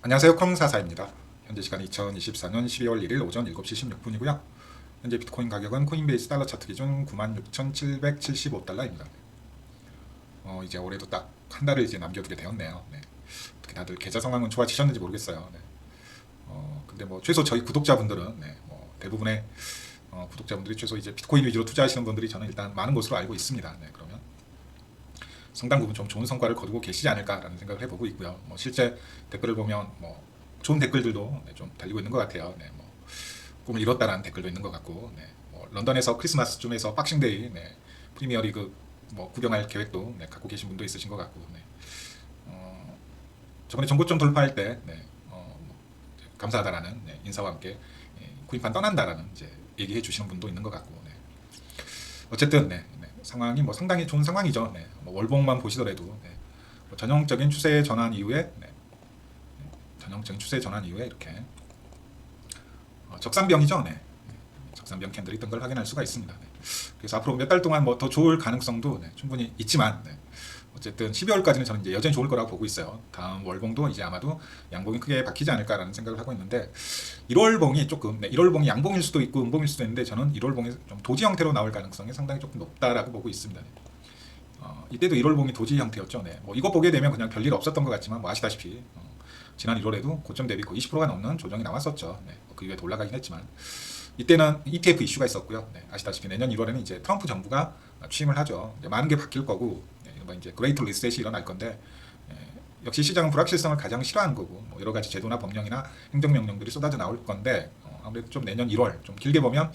안녕하세요. 콩사사입니다. 현재 시간 2024년 12월 1일 오전 7시 16분이고요. 현재 비트코인 가격은 코인베이스 달러 차트 기준 96,775달러입니다. 이제 올해도 딱 한 달을 이제 남겨두게 되었네요. 네. 어떻게 다들 계좌 상황은 좋아지셨는지 모르겠어요. 네. 근데 뭐 최소 저희 구독자분들은 대부분의 구독자분들이 최소 이제 비트코인 위주로 투자하시는 분들이 저는 일단 많은 것으로 알고 있습니다. 네, 그러면 상당 부분 좀 좋은 성과를 거두고 계시지 않을까라는 생각을 해보고 있고요. 실제 댓글을 보면 좋은 댓글들도 좀 달리고 있는 것 같아요. 꿈을 이뤘다라는 댓글도 있는 것 같고, 런던에서 크리스마스쯤에서 박싱데이 프리미어리그 구경할 계획도 갖고 계신 분도 있으신 것 같고, 저번에 정고점 돌파할 때 감사하다라는 인사와 함께 구입한 떠난다라는 이제 얘기해 주시는 분도 있는 것 같고, 어쨌든 상황이 상당히 좋은 상황이죠. 월봉만 보시더라도 전형적인 추세 전환 이후에 전형적인 추세 전환 이후에 이렇게 적산병이죠. 적산병 캔들이 있던 걸 확인할 수가 있습니다. 그래서 앞으로 몇 달 동안 더 좋을 가능성도 충분히 있지만 어쨌든 12월까지는 저는 이제 여전히 좋을 거라고 보고 있어요. 다음 월봉도 이제 아마도 양봉이 크게 바뀌지 않을까라는 생각을 하고 있는데 1월봉이 조금 1월봉이 양봉일 수도 있고 음봉일 수도 있는데 저는 1월봉이 좀 도지 형태로 나올 가능성이 상당히 조금 높다라고 보고 있습니다. 이때도 1월봉이 도지 형태였죠. 이거 보게 되면 그냥 별일 없었던 것 같지만 아시다시피 지난 1월에도 고점 대비 거의 20%가 넘는 조정이 나왔었죠. 그 이후에 올라가긴 했지만 이때는 ETF 이슈가 있었고요. 아시다시피 내년 1월에는 이제 트럼프 정부가 취임을 하죠. 많은 게 바뀔 거고 이제 그레이트 리셋이 일어날 건데 역시 시장은 불확실성을 가장 싫어하는 거고 여러 가지 제도나 법령이나 행정명령들이 쏟아져 나올 건데 아무래도 좀 내년 1월 좀 길게 보면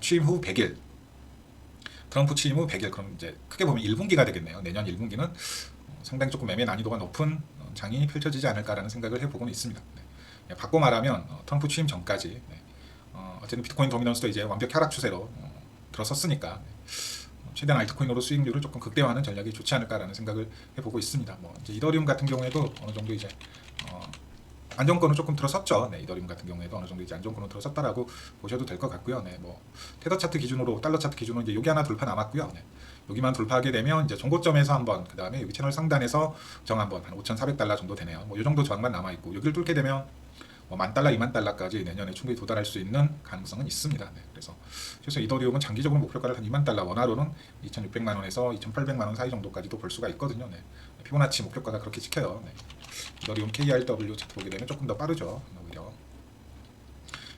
취임 후 100일 트럼프 취임 후 100일 그럼 이제 크게 보면 1분기가 되겠네요. 내년 1분기는 상당히 조금 매매 난이도가 높은 장이 펼쳐지지 않을까라는 생각을 해보고는 있습니다. 바꿔 말하면 트럼프 취임 전까지 어쨌든 비트코인 도미넌스도 이제 완벽히 하락 추세로 들어섰으니까 최대한 알트코인으로 수익률을 조금 극대화하는 전략이 좋지 않을까라는 생각을 해보고 있습니다. 이제 이더리움 같은 경우에도 어느 정도 이제 안정권은 조금 들어섰죠. 이더리움 같은 경우에도 어느 정도 이제 안정권은 들어섰다라고 보셔도 될 것 같고요. 테더 차트 기준으로 달러 차트 기준으로 이제 여기 하나 돌파 남았고요. 여기만 돌파하게 되면 이제 종고점에서 한번 그 다음에 여기 채널 상단에서 저항 한번 한 5,400달러 정도 되네요. 이 정도 저항만 남아 있고 여기를 뚫게 되면 10,000달러, 20,000달러까지 내년에 충분히 도달할 수 있는 가능성은 있습니다. 그래서 이더리움은 장기적으로 목표가를 한 20,000달러, 원화로는 2,600만 원에서 2,800만 원 사이 정도까지도 볼 수가 있거든요. 피보나치 목표가가 그렇게 찍혀요. 이더리움 KRW 차트 보게 되면 조금 더 빠르죠. 오히려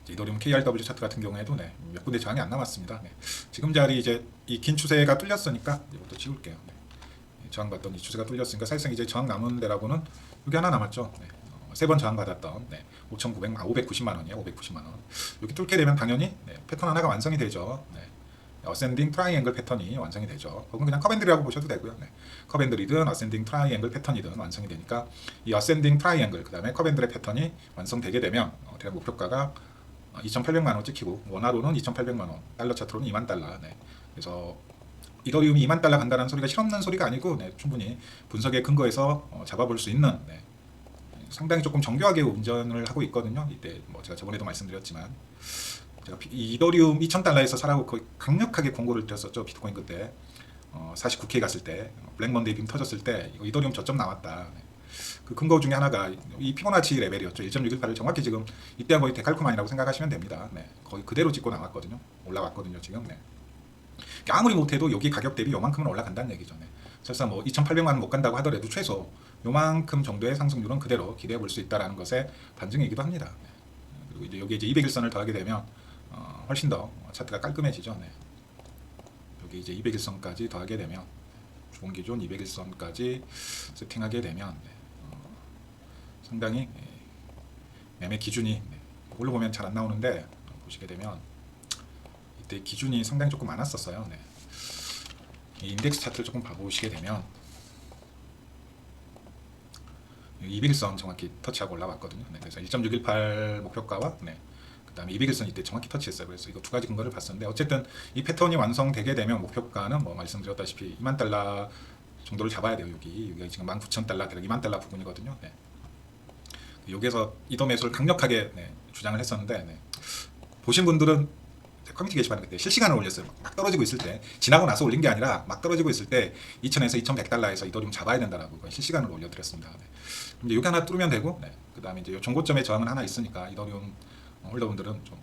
이더리움 KRW 차트 같은 경우에도 몇 군데 저항이 안 남았습니다. 지금 자리 이제 이 긴 추세가 뚫렸으니까 이것도 지울게요. 저항 받던 이 추세가 뚫렸으니까 사실상 이제 저항 남은 데라고는 여기 하나 남았죠. 세 번 저항 받았던 590만 원이에요. 590만 원. 여기 뚫게 되면 당연히 패턴 하나가 완성이 되죠. 어센딩 트라이앵글 패턴이 완성이 되죠. 혹은 그냥 컵앤들이라고 보셔도 되고요. 컵앤들이든 어센딩 트라이앵글 패턴이든 완성이 되니까 이 어센딩 트라이앵글 그다음에 컵앤들의 패턴이 완성되게 되면 대략 목표가가 2,800만 원 찍히고 원화로는 2,800만 원, 달러 차트로는 2만 달러. 그래서 이더리움이 2만 달러 간다는 소리가 실없는 소리가 아니고 충분히 분석의 근거에서 잡아볼 수 있는 상당히 조금 정교하게 운전을 하고 있거든요. 이때 제가 저번에도 말씀드렸지만 제가 이더리움 2,000달러에서 사라고 거의 강력하게 공고를 드렸었죠. 비트코인 그때 49K 갔을 때 블랙 먼데이 빔 터졌을 때 이거 이더리움 저점 나왔다. 그 근거 중에 하나가 이 피보나치 레벨이었죠. 1.618을 정확히 지금 이때가 거의 데칼코마니라고 생각하시면 됩니다. 거의 그대로 찍고 나왔거든요. 올라왔거든요. 지금 아무리 못해도 여기 가격 대비 요만큼은 올라간다는 얘기죠. 설사 2,800만 원 못 간다고 하더라도 최소 요만큼 정도의 상승률은 그대로 기대해 볼 수 있다라는 것의 반증이기도 합니다. 그리고 이제 여기 이제 200일선을 더하게 되면 훨씬 더 차트가 깔끔해지죠. 여기 이제 200일선까지 더하게 되면 좋은 기존 200일선까지 세팅하게 되면 상당히 매매 기준이 이걸로 보면 잘 안 나오는데 보시게 되면 이때 기준이 상당히 조금 많았었어요. 이 인덱스 차트를 조금 봐보시게 되면 200일선 정확히 터치하고 올라왔거든요. 그래서 1.618 목표가와 그 다음에 200일선 이때 정확히 터치했어요. 그래서 이거 두 가지 근거를 봤었는데 어쨌든 이 패턴이 완성되게 되면 목표가는 말씀드렸다시피 2만 달러 정도를 잡아야 돼요. 여기가 지금 19,000달러, 대략 2만 달러 부분이거든요. 여기에서 이더 매수를 강력하게 주장을 했었는데 보신 분들은 커뮤니티 게시판에 그때 실시간으로 올렸어요. 막 떨어지고 있을 때, 지나고 나서 올린 게 아니라 막 떨어지고 있을 때 2,000에서 2,100달러에서 이더리움 잡아야 된다라고 실시간으로 올려드렸습니다. 네. 이제 여기 하나 뚫으면 되고, 네. 그 다음에 이제 종고점의 저항은 하나 있으니까 이더리움 홀더분들은 좀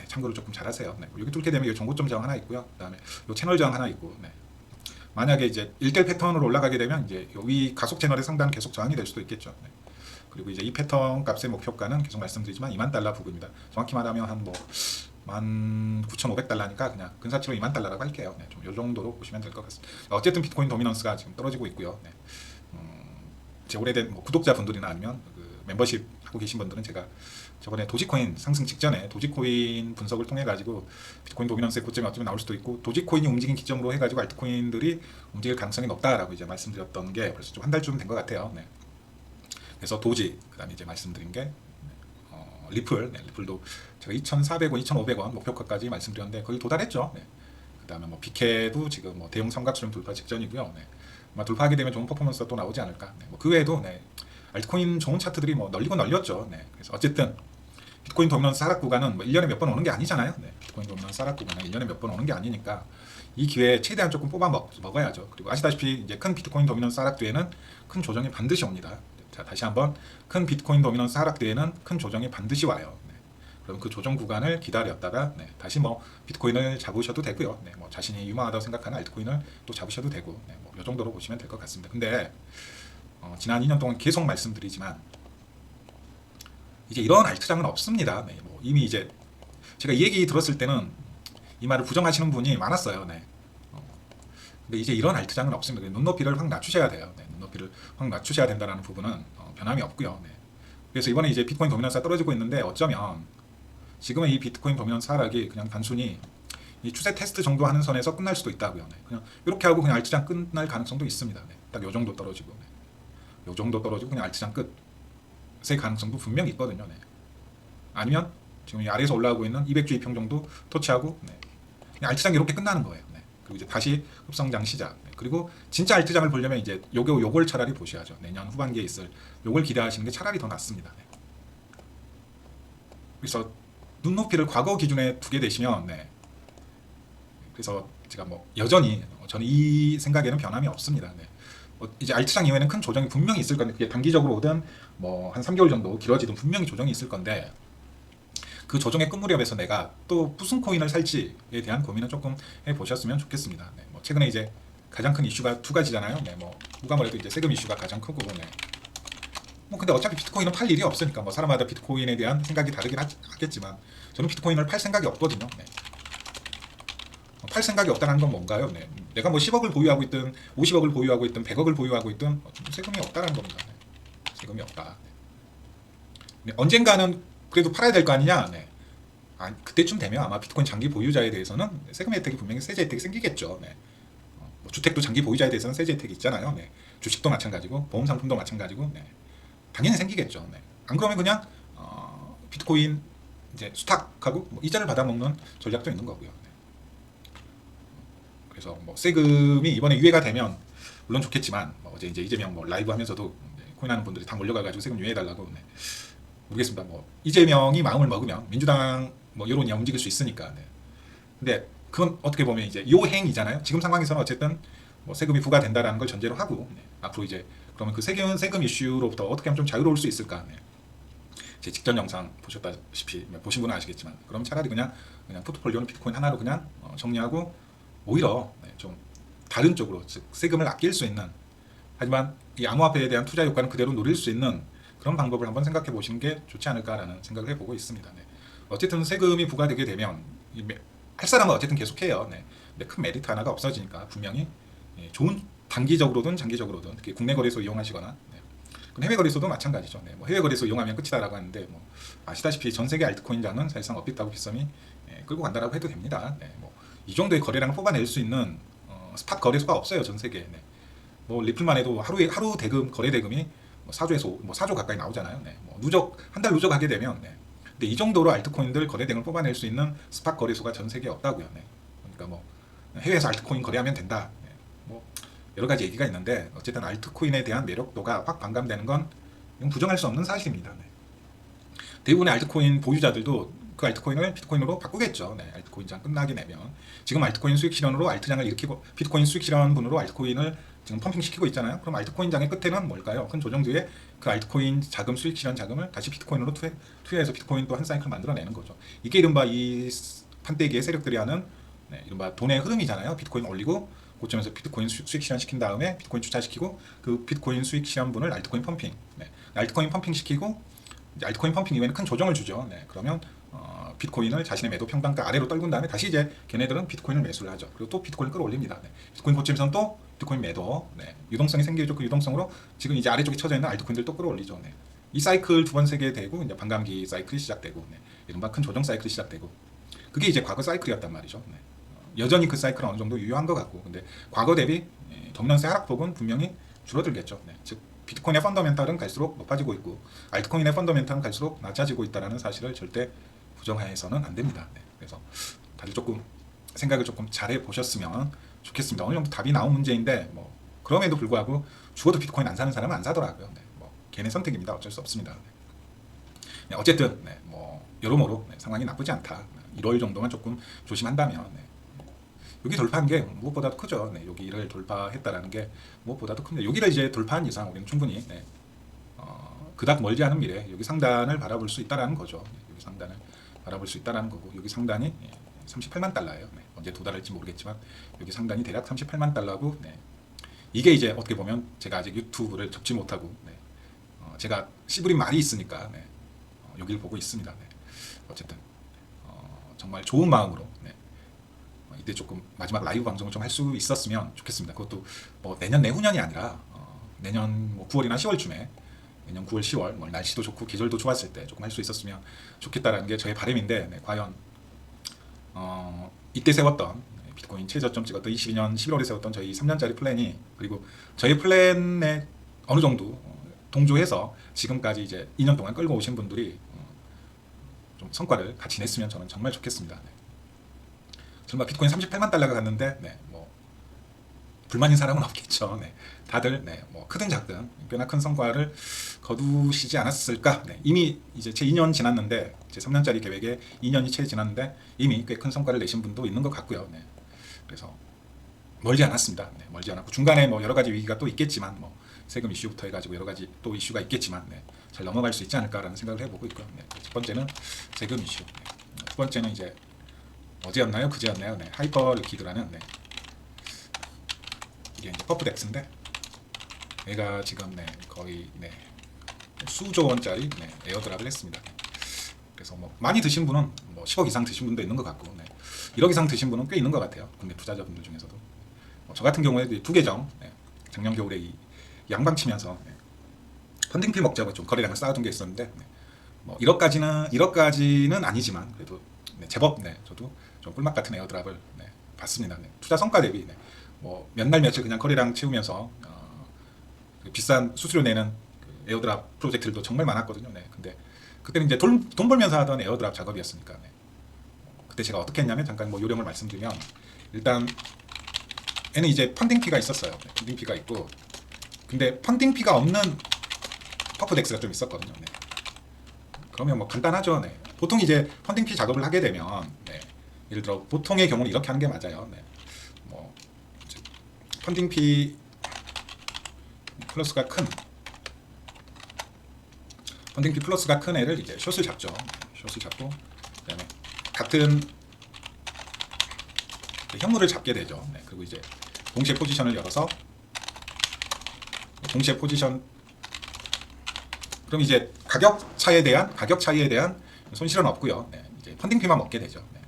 참고를 조금 잘하세요. 네. 여기 뚫게 되면 이 종고점 저항 하나 있고요. 그 다음에 이 채널 저항 하나 있고, 네. 만약에 이제 1대1 패턴으로 올라가게 되면 이제 여기 가속 채널의 상단 계속 저항이 될 수도 있겠죠. 네. 그리고 이제 이 패턴 값의 목표가는 계속 말씀드리지만 2만 달러 부근입니다. 정확히 말하면 한 뭐 19,500달러니까 그냥 근사치로 2만 달러라고 할게요. 네, 좀 이 정도로 보시면 될 것 같습니다. 어쨌든 비트코인 도미넌스가 지금 떨어지고 있고요. 네. 제 오래된 뭐 구독자분들이나 아니면 그 멤버십 하고 계신 분들은 제가 저번에 도지코인 상승 직전에 도지코인 분석을 통해 가지고 비트코인 도미넌스의 고점이 어쩌면 나올 수도 있고 도지코인이 움직인 기점으로 해가지고 알트코인들이 움직일 가능성이 높다라고 이제 말씀드렸던 게 벌써 좀 한 달쯤 된 것 같아요. 네. 그래서 도지, 그다음에 이제 말씀드린 게 리플, 네, 리플도 제가 2,400원, 2,500원 목표가까지 말씀드렸는데 거의 도달했죠. 네. 그다음에 뭐 비케도 지금 뭐 대형 삼각수렴 돌파 직전이고요. 네. 아마 돌파하게 되면 좋은 퍼포먼스가 또 나오지 않을까. 네. 뭐그 외에도 네. 알트코인 좋은 차트들이 뭐 널리고 널렸죠. 네. 그래서 어쨌든 비트코인 도미넌스 하락 구간은 뭐 1년에 몇 번 오는 게 아니잖아요. 네. 비트코인 도미넌스 하락 구간은 1년에 몇 번 오는 게 아니니까 이 기회에 최대한 조금 뽑아 먹어야죠. 그리고 아시다시피 이제 큰 비트코인 도미넌스 하락 뒤에는 큰 조정이 반드시 옵니다. 자, 다시 한번 큰 비트코인 도미넌스 하락 뒤에는 큰 조정이 반드시 와요. 네. 그럼 그 조정 구간을 기다렸다가 네, 다시 뭐 비트코인을 잡으셔도 되고요. 네, 뭐 자신이 유망하다고 생각하는 알트코인을 또 잡으셔도 되고, 네, 뭐 이 정도로 보시면 될 것 같습니다. 근데 지난 2년 동안 계속 말씀드리지만 이제 이런 알트장은 없습니다. 네, 뭐 이미 이제 제가 이 얘기 들었을 때는 이 말을 부정하시는 분이 많았어요. 네. 근데 이제 이런 알트장은 없습니다. 눈높이를 확 낮추셔야 돼요. 네, 눈높이를 확 낮추셔야 된다는 부분은 변함이 없고요. 네. 그래서 이번에 이제 비트코인 도미넌스가 떨어지고 있는데 어쩌면 지금의 이 비트코인 도미넌스 하락이 그냥 단순히 이 추세 테스트 정도 하는 선에서 끝날 수도 있다고요. 네. 그냥 이렇게 하고 그냥 알트장 끝날 가능성도 있습니다. 네. 딱 요 정도 떨어지고, 네. 요 정도 떨어지고 그냥 알트장 끝의 가능성도 분명히 있거든요. 네. 아니면 지금 이 아래에서 올라오고 있는 200주 이평 정도 터치하고, 네. 그냥 알트장이 이렇게 끝나는 거예요. 네. 그리고 이제 다시 흡성장 시작. 네. 그리고 진짜 알트장을 보려면 이제 요걸 차라리 보셔야죠. 내년 후반기에 있을 요걸 기대하시는 게 차라리 더 낫습니다. 네. 그래서 눈높이를 과거 기준에 두게 되시면, 네. 그래서 제가 뭐 여전히 저는 이 생각에는 변함이 없습니다. 네. 이제 알트장 이후에는 큰 조정이 분명히 있을 건데 그게 단기적으로 오든 뭐 한 3개월 정도 길어지든 분명히 조정이 있을 건데 그 조정의 끝무렵에서 내가 또 무슨 코인을 살지에 대한 고민을 조금 해보셨으면 좋겠습니다. 네. 뭐 최근에 이제 가장 큰 이슈가 두 가지잖아요. 네. 뭐 누가 뭐래도 이제 세금 이슈가 가장 크고, 네. 뭐 근데 어차피 비트코인은 팔 일이 없으니까 뭐 사람마다 비트코인에 대한 생각이 다르긴 하겠지만 저는 비트코인을 팔 생각이 없거든요. 네. 팔 생각이 없다는 건 뭔가요? 네. 내가 뭐 10억을 보유하고 있든 50억을 보유하고 있든 100억을 보유하고 있든 세금이 없다는 겁니다. 네. 세금이 없다. 네. 언젠가는 그래도 팔아야 될 거 아니냐? 네. 그때쯤 되면 아마 비트코인 장기 보유자에 대해서는 세금 혜택이 분명히 세제 혜택이 생기겠죠. 네. 뭐 주택도 장기 보유자에 대해서는 세제 혜택이 있잖아요. 네. 주식도 마찬가지고 보험 상품도 마찬가지고, 네. 당연히 생기겠죠. 네. 안 그러면 그냥 비트코인 이제 수탁하고 뭐 이자를 받아먹는 전략도 있는 거고요. 네. 그래서 뭐 세금이 이번에 유예가 되면 물론 좋겠지만 뭐 어제 이제 이재명 뭐 라이브 하면서도 코인하는 분들이 다 몰려가가지고 세금 유예해달라고. 네. 모르겠습니다. 뭐 이재명이 마음을 먹으면 민주당 뭐 여론이 움직일 수 있으니까. 네. 근데 그건 어떻게 보면 이제 요행이잖아요. 지금 상황에서는 어쨌든 뭐 세금이 부과된다라는 걸 전제로 하고, 네. 앞으로 이제 그러면 그 세금 이슈로부터 어떻게 하면 좀 자유로울 수 있을까? 네. 제 직전 영상 보셨다시피 보신 분은 아시겠지만, 그럼 차라리 그냥 포트폴리오는 비트코인 하나로 그냥 정리하고 오히려 네, 좀 다른 쪽으로 즉 세금을 아낄 수 있는, 하지만 이 암호화폐에 대한 투자 효과는 그대로 누릴 수 있는 그런 방법을 한번 생각해 보시는 게 좋지 않을까라는 생각을 해보고 있습니다. 네. 어쨌든 세금이 부과되게 되면 할 사람은 어쨌든 계속해요. 네. 근데 큰 메리트 하나가 없어지니까 분명히 좋은 단기적으로든 장기적으로든 특히 국내 거래소 이용하시거나, 네. 해외 거래소도 마찬가지죠. 네. 뭐 해외 거래소 이용하면 끝이다라고 하는데 뭐 아시다시피 전 세계 알트코인장은 사실상 업비트하고 빗썸이 끌고 간다라고 해도 됩니다. 네. 뭐 이 정도의 거래량을 뽑아낼 수 있는 스팟 거래소가 없어요, 전 세계에. 네. 뭐 리플만 해도 하루 대금 거래 대금이 뭐 4조에서 뭐 4조 가까이 나오잖아요. 네. 뭐 한 달 누적하게 되면, 네. 근데 이 정도로 알트코인들 거래 대금을 뽑아낼 수 있는 스팟 거래소가 전 세계에 없다고요. 네. 그러니까 뭐 해외에서 알트코인 거래하면 된다. 네. 뭐 여러 가지 얘기가 있는데 어쨌든 알트코인에 대한 매력도가 확 반감되는 건 이건 부정할 수 없는 사실입니다. 네. 대부분의 알트코인 보유자들도 그 알트코인을 비트코인으로 바꾸겠죠. 네, 알트코인장 끝나게 되면 지금 알트코인 수익 실현으로 알트장을 일으키고 비트코인 수익 실현분으로 알트코인을 지금 펌핑시키고 있잖아요. 그럼 알트코인장의 끝에는 뭘까요? 큰 조정 뒤에 그 알트코인 자금 수익 실현 자금을 다시 비트코인으로 투여해서 비트코인 또 한 사이클 만들어내는 거죠. 이게 이른바 이 판때기의 세력들이 하는 네, 이른바 돈의 흐름이잖아요. 비트코인 올리고 고점에서 비트코인 수익 실현 시킨 다음에 비트코인 주차시키고 그 비트코인 수익 실현분을 알트코인 펌핑, 네, 알트코인 펌핑 시키고 이제 알트코인 펌핑 이후에는 큰 조정을 주죠. 네, 그러면 비트코인을 자신의 매도 평단가 아래로 떨군 다음에 다시 이제 걔네들은 비트코인을 매수를 하죠. 그리고 또 비트코인을 끌어올립니다. 네, 비트코인 고점에서는 또 비트코인 매도, 네, 유동성이 생기죠. 그 유동성으로 지금 이제 아래쪽에 쳐져 있는 알트코인들 또 끌어올리죠. 네, 이 사이클 두 번 세게 되고 이제 반감기 사이클이 시작되고, 네, 이른바 큰 조정 사이클이 시작되고, 그게 이제 과거 사이클이었단 말이죠. 네. 여전히 그 사이클은 어느 정도 유효한 것 같고, 근데 과거 대비 도미넌스 하락폭은 분명히 줄어들겠죠. 네. 즉 비트코인의 펀더멘탈은 갈수록 높아지고 있고 알트코인의 펀더멘탈은 갈수록 낮아지고 있다는 사실을 절대 부정해서는 안 됩니다. 네. 그래서 다들 조금 생각을 조금 잘해 보셨으면 좋겠습니다. 어느 정도 답이 나온 문제인데 뭐 그럼에도 불구하고 죽어도 비트코인 안 사는 사람은 안 사더라고요. 네. 뭐 걔네 선택입니다. 어쩔 수 없습니다. 네. 네. 어쨌든 네. 뭐 여러모로 네. 상황이 나쁘지 않다. 1월 정도만 조금 조심한다면 네. 여기 돌파한 게 무엇보다도 크죠. 네, 여기를 돌파했다라는 게 무엇보다도 큽니다. 여기를 이제 돌파한 이상 우리는 충분히 네, 그닥 멀지 않은 미래 여기 상단을 바라볼 수 있다라는 거죠. 네, 여기 상단을 바라볼 수 있다라는 거고 여기 상단이 38만 달러예요. 네, 언제 도달할지 모르겠지만 여기 상단이 대략 38만 달러고 네, 이게 이제 어떻게 보면 제가 아직 유튜브를 접지 못하고 네, 제가 씨부린 말이 있으니까 네, 여기를 보고 있습니다. 네, 어쨌든 정말 좋은 마음으로 네, 이때 조금 마지막 라이브 방송을 좀 할 수 있었으면 좋겠습니다. 그것도 뭐 내년 내후년이 아니라 내년 뭐 9월이나 10월쯤에 내년 9월 10월 뭐 날씨도 좋고 계절도 좋았을 때 조금 할 수 있었으면 좋겠다라는 게 저의 바람인데 네, 과연 이때 세웠던 비트코인 최저점 찍었던 22년 11월에 세웠던 저희 3년짜리 플랜이 그리고 저희 플랜에 어느 정도 동조해서 지금까지 이제 2년 동안 끌고 오신 분들이 좀 성과를 같이 냈으면 저는 정말 좋겠습니다. 네. 정말 비트코인 38만 달러가 갔는데 네, 뭐 불만인 사람은 없겠죠. 네, 다들 네, 뭐 크든 작든 꽤나 큰 성과를 거두시지 않았을까. 네, 이미 이제 제 2년 지났는데 제 3년짜리 계획에 2년이 채 지났는데 이미 꽤 큰 성과를 내신 분도 있는 것 같고요. 네, 그래서 멀지 않았습니다. 네, 멀지 않았고 중간에 뭐 여러 가지 위기가 또 있겠지만 뭐 세금 이슈부터 해가지고 여러 가지 또 이슈가 있겠지만 네, 잘 넘어갈 수 있지 않을까라는 생각을 해보고 있고요. 네, 첫 번째는 세금 이슈, 네, 두 번째는 이제 어제였나요? 그제였나요? 네, 하이퍼 리퀴드라는 네, 이게 이제 퍼프덱스인데 얘가 지금 네, 거의 네, 수조 원짜리 네, 에어드랍을 했습니다. 그래서 뭐 많이 드신 분은 뭐 10억 이상 드신 분도 있는 것 같고 네, 1억 이상 드신 분은 꽤 있는 것 같아요. 국내 투자자분들 중에서도 저 같은 경우에 두 계정 네, 작년 겨울에 이 양방치면서 네, 펀딩피 먹자고 좀 거래량을 쌓아둔 게 있었는데 네, 뭐 1억까지는 아니지만 그래도 네, 제법 네, 저도 좀 꿀맛 같은 에어드랍을 네, 봤습니다. 네, 투자 성과 대비 네, 뭐 몇 날 며칠 그냥 거래량 채우면서 그 비싼 수수료 내는 그 에어드랍 프로젝트들도 정말 많았거든요. 네, 근데 그때는 이제 돈 벌면서 하던 에어드랍 작업이었으니까 네. 그때 제가 어떻게 했냐면 잠깐 뭐 요령을 말씀드리면 일단 얘는 이제 펀딩피가 있었어요. 네, 펀딩피가 있고 근데 펀딩피가 없는 퍼프덱스가 좀 있었거든요. 네. 그러면 뭐 간단하죠. 네. 보통 이제 펀딩피 작업을 하게 되면 네. 예를 들어 보통의 경우는 이렇게 하는 게 맞아요. 네. 뭐 펀딩피 플러스가 큰 펀딩피 플러스가 큰 애를 이제 숏을 잡죠. 숏을 잡고 그다음에 같은 현물을 잡게 되죠. 네. 그리고 이제 동시에 포지션을 열어서 동시에 포지션 그럼 이제 가격 차이에 대한 손실은 없고요. 네. 이제 펀딩피만 먹게 되죠. 네.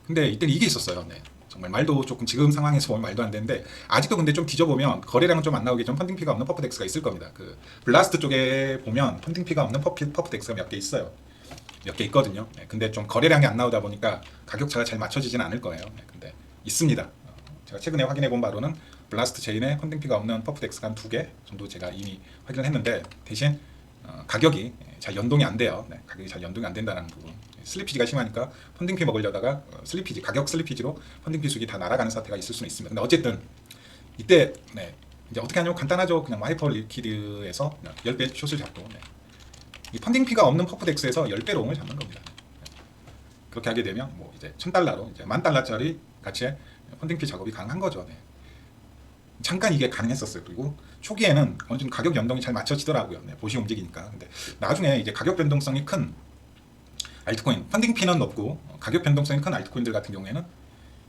근데 이때는 이게 있었어요. 네. 정말 말도 조금 지금 상황에서 보면 말도 안 되는데 아직도 근데 좀 뒤져보면 거래량은 좀 안 나오게 좀 펀딩피가 없는 퍼프덱스가 있을 겁니다. 그 블라스트 쪽에 보면 펀딩피가 없는 퍼프덱스가 몇 개 있어요. 몇 개 있거든요. 네. 근데 좀 거래량이 안 나오다 보니까 가격차가 잘 맞춰지지는 않을 거예요. 네. 근데 있습니다. 제가 최근에 확인해 본 바로는 블라스트 체인에 펀딩피가 없는 퍼프덱스가 한 2개 정도 제가 이미 확인을 했는데 대신 가격이 잘 연동이 안 돼요. 네, 가격이 잘 연동이 안 된다는 부분. 슬리피지가 심하니까 펀딩피 먹으려다가 가격 슬리피지로 펀딩피 수익이 다 날아가는 사태가 있을 수는 있습니다. 근데 어쨌든 이때 네, 이제 어떻게 하냐면 간단하죠. 그냥 하이퍼 리퀴드에서 10배 숏을 잡고 네. 이 펀딩피가 없는 퍼프덱스에서 10배 롱을 잡는 겁니다. 네. 그렇게 하게 되면 뭐 이제 1,000달러로 이제 10,000달러짜리 가치의 펀딩피 작업이 가능한 거죠. 네. 잠깐 이게 가능했었어요. 그리고 초기에는 어느 정도 가격 연동이 잘 맞춰지더라고요. 네, 보시 움직이니까. 근데 나중에 이제 가격 변동성이 큰 알트코인, 펀딩피는 높고 가격 변동성이 큰 알트코인들 같은 경우에는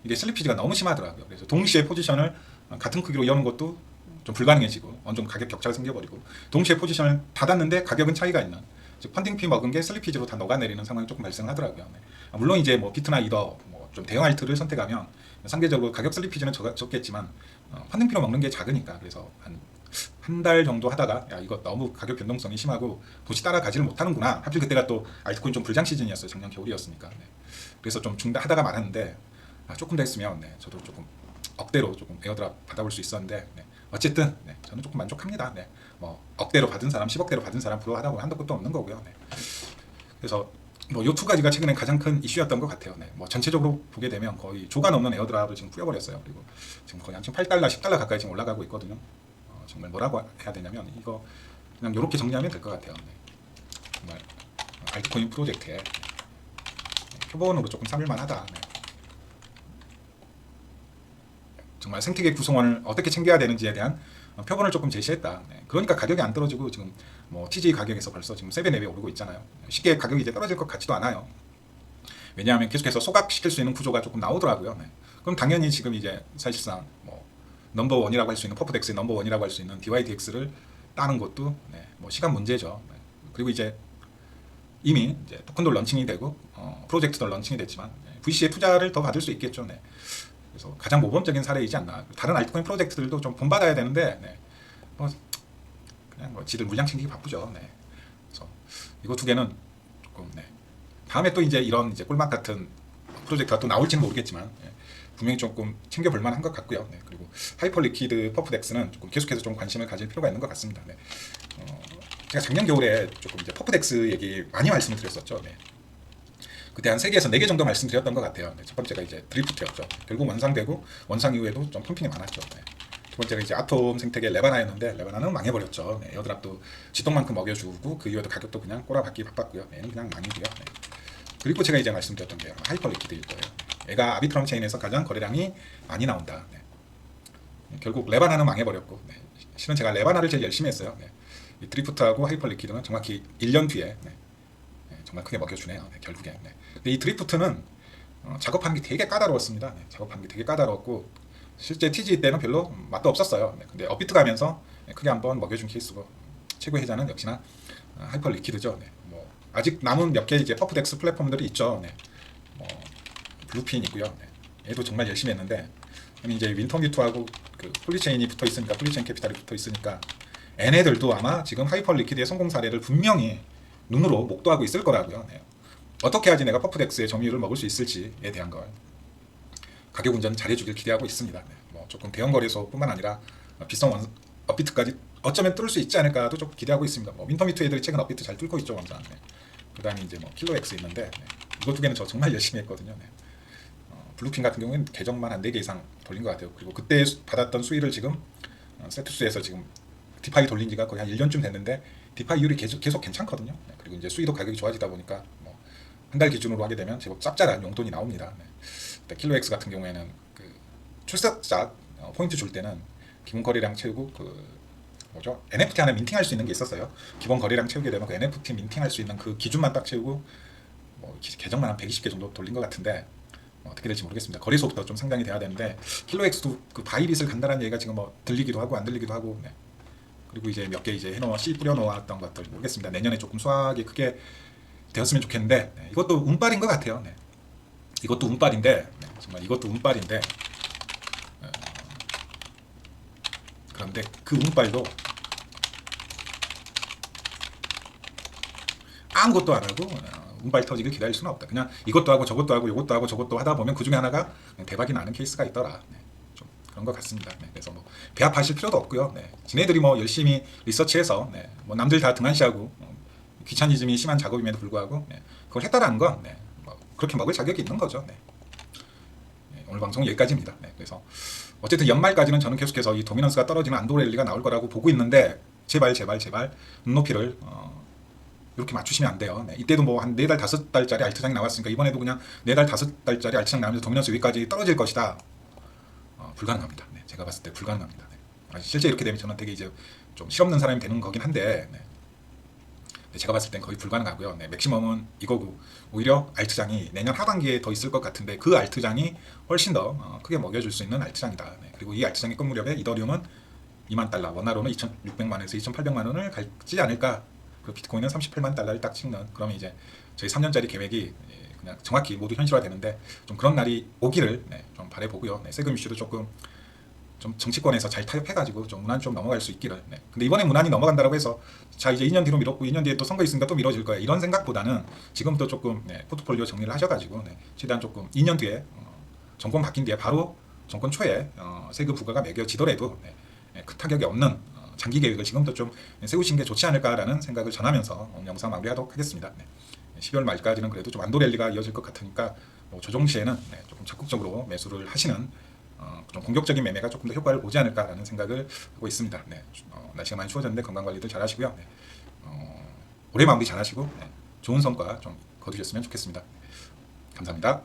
이게 슬리피지가 너무 심하더라고요. 그래서 동시에 포지션을 같은 크기로 여는 것도 좀 불가능해지고 어느 정도 가격 격차가 생겨버리고 동시에 포지션을 닫았는데 가격은 차이가 있는, 즉 펀딩피 먹은 게 슬리피지로 다 녹아내리는 상황이 조금 발생하더라고요. 네. 물론 이제 뭐 비트나 이더 뭐 좀 대형 알트를 선택하면 상대적으로 가격 슬리피지는 적겠지만 펀딩피로 먹는 게 작으니까, 그래서 한 달 정도 하다가 야 이거 너무 가격 변동성이 심하고 도시 따라가지를 못하는구나. 하필 그때가 또 알트코인 좀 불장 시즌이었어요. 작년 겨울이었으니까. 네. 그래서 좀 중단하다가 말았는데 조금 더 했으면 네, 저도 조금 억대로 조금 에어드랍 받아볼 수 있었는데 네. 어쨌든 네, 저는 조금 만족합니다. 네. 뭐 억대로 받은 사람, 10억대로 받은 사람 부러워하다고 한도 끝도 없는 거고요. 네. 그래서 뭐 요 두 가지가 최근에 가장 큰 이슈였던 것 같아요. 네. 뭐 전체적으로 보게 되면 거의 조가 넘는 에어드랍을 지금 뿌려버렸어요. 그리고 지금 거의 한 8달러, 10달러 가까이 지금 올라가고 있거든요. 정말 뭐라고 해야 되냐면 이거 그냥 이렇게 정리하면 될 것 같아요. 네. 정말 알트코인 프로젝트에 표본으로 조금 삼을만하다. 네. 정말 생태계 구성원을 어떻게 챙겨야 되는지에 대한 표본을 조금 제시했다. 네. 그러니까 가격이 안 떨어지고 지금 뭐 TG 가격에서 벌써 지금 3배, 4배 오르고 있잖아요. 쉽게 가격이 이제 떨어질 것 같지도 않아요. 왜냐하면 계속해서 소각시킬 수 있는 구조가 조금 나오더라고요. 네. 그럼 당연히 지금 이제 사실상 뭐 넘버원이라고 할 수 있는 퍼프덱스의 넘버원이라고 할 수 있는 DYDX를 따는 것도 네, 뭐 시간 문제죠. 네. 그리고 이제 이미 이제 토큰도 런칭이 되고 프로젝트도 런칭이 됐지만 네, VC의 투자를 더 받을 수 있겠죠. 네. 그래서 가장 모범적인 사례이지 않나. 다른 알트코인 프로젝트들도 좀 본받아야 되는데 네. 뭐 그냥 뭐 지들 물량 챙기기 바쁘죠. 네. 그래서 이거 두 개는 조금 네. 다음에 또 이제 이런 이제 꿀맛 같은 프로젝트가 또 나올지는 모르겠지만 네. 분명히 조금 챙겨볼 만한 것 같고요. 네. 그리고 하이퍼 리퀴드 퍼프덱스는 조금 계속해서 좀 관심을 가질 필요가 있는 것 같습니다. 네. 제가 작년 겨울에 조금 이제 퍼프덱스 얘기 많이 말씀을 드렸었죠. 네. 그때 한 3개에서 4개 정도 말씀드렸던 것 같아요. 네. 첫 번째가 이제 드리프트였죠. 결국 원상되고 원상 이후에도 좀 펌핑이 많았죠. 네. 두 번째가 이제 아톰 생태계 레바나였는데 레바나는 망해버렸죠. 네. 에어드랍도 지똥만큼 먹여주고 그 이후에도 가격도 그냥 꼬라박기 바빴고요. 얘는 그냥 망이고요. 네. 그리고 제가 이제 말씀드렸던 게 하이퍼 리퀴드일 거예요. 얘가 아비트럼 체인에서 가장 거래량이 많이 나온다. 네. 결국 레바나는 망해버렸고 네. 실은 제가 레바나를 제일 열심히 했어요. 네. 이 드리프트하고 하이퍼 리퀴드는 정확히 1년 뒤에 네. 네. 정말 크게 먹여주네요. 네. 결국엔. 네. 근데 이 드리프트는 작업하는 게 되게 까다로웠습니다. 네. 작업하는 게 되게 까다로웠고 실제 TG 때는 별로 맛도 없었어요. 네. 근데 업비트 가면서 크게 한번 먹여준 케이스고 최고 혜자는 역시나 하이퍼 리퀴드죠. 네. 뭐 아직 남은 몇 개 이제 퍼프덱스 플랫폼들이 있죠. 네. 뭐 블루핀 있고요. 네. 얘도 정말 열심히 했는데 이제 윈터뮤트하고 그 폴리체인이 붙어 있으니까 폴리체인 캐피탈이 붙어 있으니까 얘네들도 아마 지금 하이퍼 리퀴드의 성공 사례를 분명히 눈으로 목도하고 있을 거라고요. 네. 어떻게 해야지 내가 퍼프덱스의 점유율을 먹을 수 있을지에 대한 걸 가격 운전 잘해주길 기대하고 있습니다. 네. 뭐 조금 대형 거래소뿐만 아니라 비싼 업비트까지 어쩌면 뚫을 수 있지 않을까도 좀 기대하고 있습니다. 뭐 윈터뮤트 애들이 최근 업비트 잘 뚫고 있죠, 원장. 네. 그다음에 이제 뭐 킬로엑스 있는데 네. 이거 두 개는 저 정말 열심히 했거든요. 네. 블루핀 같은 경우에는 계정만 한 4개 이상 돌린 것 같아요. 그리고 그때 받았던 수익을 지금 세투스에서 지금 디파이 돌린 지가 거의 한 1년쯤 됐는데 디파이 이율이 계속 괜찮거든요. 네. 그리고 이제 수익도 가격이 좋아지다 보니까 뭐 한 달 기준으로 하게 되면 제법 짭짤한 용돈이 나옵니다. 네. 킬로엑스 같은 경우에는 그 출석자 포인트 줄 때는 기본 거래량 채우고 그 뭐죠? NFT 하나 민팅할 수 있는 게 있었어요. 기본 거래량 채우게 되면 그 NFT 민팅할 수 있는 그 기준만 딱 채우고 뭐 계정만 한 120개 정도 돌린 것 같은데 어떻게 될지 모르겠습니다. 거래소부터 좀 상당히 돼야 되는데 킬로엑스도 그 바이빗을 간다는 얘기가 지금 뭐 들리기도 하고 안 들리기도 하고 네. 그리고 이제 몇 개 이제 씨 뿌려놓았던 것들 모르겠습니다. 내년에 조금 수확이 크게 되었으면 좋겠는데 네. 이것도 운빨인 것 같아요. 네. 이것도 운빨인데 네. 정말 이것도 운빨인데 그런데 그 운빨도 아무것도 안 하고 운빨 터지길 기다릴 수는 없다. 그냥 이것도 하고 저것도 하고 이것도 하고 저것도 하다 보면 그 중에 하나가 대박이 나는 케이스가 있더라. 네, 좀 그런 것 같습니다. 네, 그래서 뭐 배합하실 필요도 없고요. 네, 지네들이 뭐 열심히 리서치해서 네, 뭐 남들 다 등한시하고 귀차니즘이 심한 작업임에도 불구하고 네, 그걸 했다라는 건 네, 뭐 그렇게 먹을 자격이 있는 거죠. 네. 네, 오늘 방송 여기까지입니다. 네, 그래서 어쨌든 연말까지는 저는 계속해서 이 도미넌스가 떨어지는 안도렐리가 나올 거라고 보고 있는데 제발 눈높이를 이렇게 맞추시면 안 돼요. 네, 이때도 뭐 한 4달 5달짜리 알트장이 나왔으니까 이번에도 그냥 4달 5달짜리 알트장 나오면서 도미넌스 여기까지 떨어질 것이다. 불가능합니다. 네, 제가 봤을 때 불가능합니다. 네. 실제 이렇게 되면 저는 되게 이제 좀 실없는 사람이 되는 거긴 한데 네. 네, 제가 봤을 땐 거의 불가능하고요. 네, 맥시멈은 이거고 오히려 알트장이 내년 하반기에 더 있을 것 같은데 그 알트장이 훨씬 더 크게 먹여줄 수 있는 알트장이다. 네, 그리고 이 알트장이 끝 무렵에 이더리움은 2만 달러, 원화로는 2,600만 원에서 2,800만 원을 갈지 않을까. 그리고 비트코인은 38만 달러를 딱 찍는. 그러면 이제 저희 3년짜리 계획이 그냥 정확히 모두 현실화되는데 좀 그런 날이 오기를 네, 좀 바라보고요. 네, 세금 이슈도 조금 좀 정치권에서 잘 타협해가지고 좀 무난 좀 넘어갈 수 있기를. 네. 근데 이번에 무난히 넘어간다고 해서 자 이제 2년 뒤로 미뤘고 2년 뒤에 또 선거 있으니까 또 미뤄질 거야 이런 생각보다는 지금부터 조금 네, 포트폴리오 정리를 하셔가지고 네, 최대한 조금 2년 뒤에 정권 바뀐 뒤에 바로 정권 초에 세금 부과가 매겨지더라도 네, 네, 큰 타격이 없는 장기 계획을 지금부터 좀 세우신 게 좋지 않을까라는 생각을 전하면서 영상 마무리하도록 하겠습니다. 네. 12월 말까지는 그래도 좀 완도 랠리가 이어질 것 같으니까 뭐 조정 시에는 네, 조금 적극적으로 매수를 하시는 좀 공격적인 매매가 조금 더 효과를 보지 않을까라는 생각을 하고 있습니다. 네, 날씨가 많이 추워졌는데 건강 관리들 잘 하시고요. 네, 올해 마무리 잘 하시고 네, 좋은 성과 좀 거두셨으면 좋겠습니다. 감사합니다.